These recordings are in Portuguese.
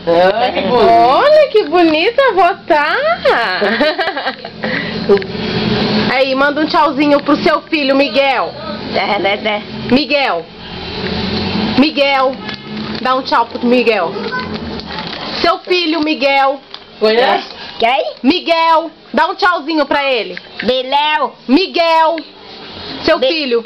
Olha que bonita, vó tá. Aí, manda um tchauzinho pro seu filho, Miguel. Miguel, dá um tchau pro Miguel. Seu filho, Miguel. Conhece? Quem? Miguel, dá um tchauzinho pra ele. Biléu. Miguel, seu filho.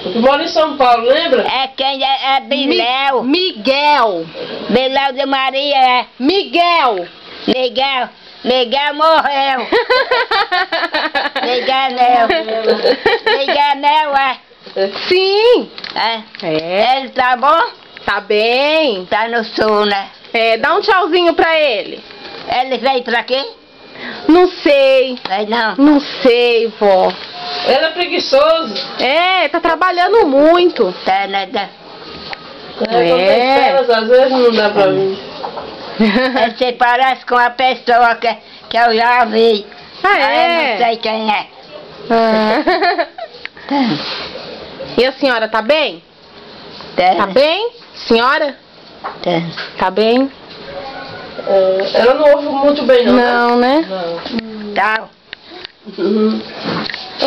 Que mora em São Paulo, lembra? É quem? É Biléu. Miguel. Biléu de Maria, é. Miguel. Miguel morreu. Miguel, é. Sim. É. Ele tá bom? Tá bem. Tá no sul, né? É, dá um tchauzinho pra ele. Ele veio pra quê? Não sei. Vai não. Não sei, vó. Ele é preguiçoso. É, tá trabalhando muito. Tá, né? Quando tem férias, às vezes não dá pra vir. Você parece com uma pessoa que eu já vi. Ah, é? Eu não sei quem é. E a senhora tá bem? Tá bem? Senhora? Tá bem? Ela não ouve muito bem, não. Não, né? Não. Tá.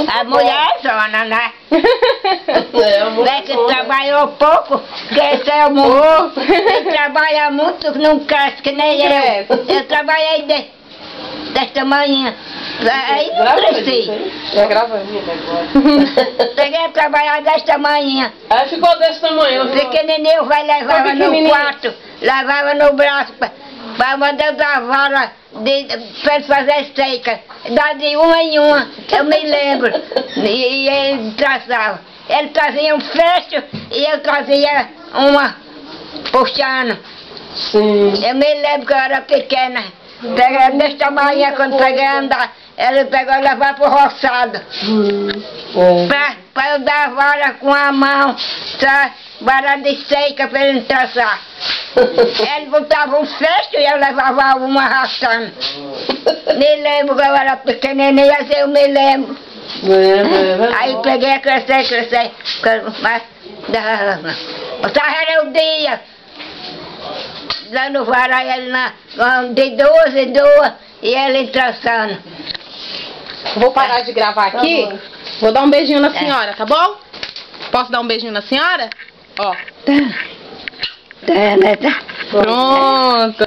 A mulher zona, né? É que trabalhou pouco, cresceu muito. Quem trabalha muito não cresce que nem eu. Eu trabalhei desta manhã. Aí não cresci. Já grava agora. Peguei a trabalhar desta manhã. Aí ficou desse tamanho. Pequenininho vai levava no quarto, levava no braço para mandar dar vara para ele fazer seca. Dá de uma em uma, eu me lembro. E ele traçava. Ele trazia um fecho e eu trazia uma puxando. Sim. Eu me lembro que eu era pequena. Peguei desta manhã, quando peguei a andar, ele pegou e levava pro roçado. Para eu dar vara com a mão, tá? Vara de seca para ele traçar. Ele botava um fecho e eu levava uma arrastando. Me lembro que eu era pequenininha, eu me lembro. Aí peguei a crescer. Mas era o dia. Dando vara ele de duas em duas e ele traçando. Vou parar de gravar aqui. Vou dar um beijinho na senhora, tá bom? Posso dar um beijinho na senhora? Ó. Pronto.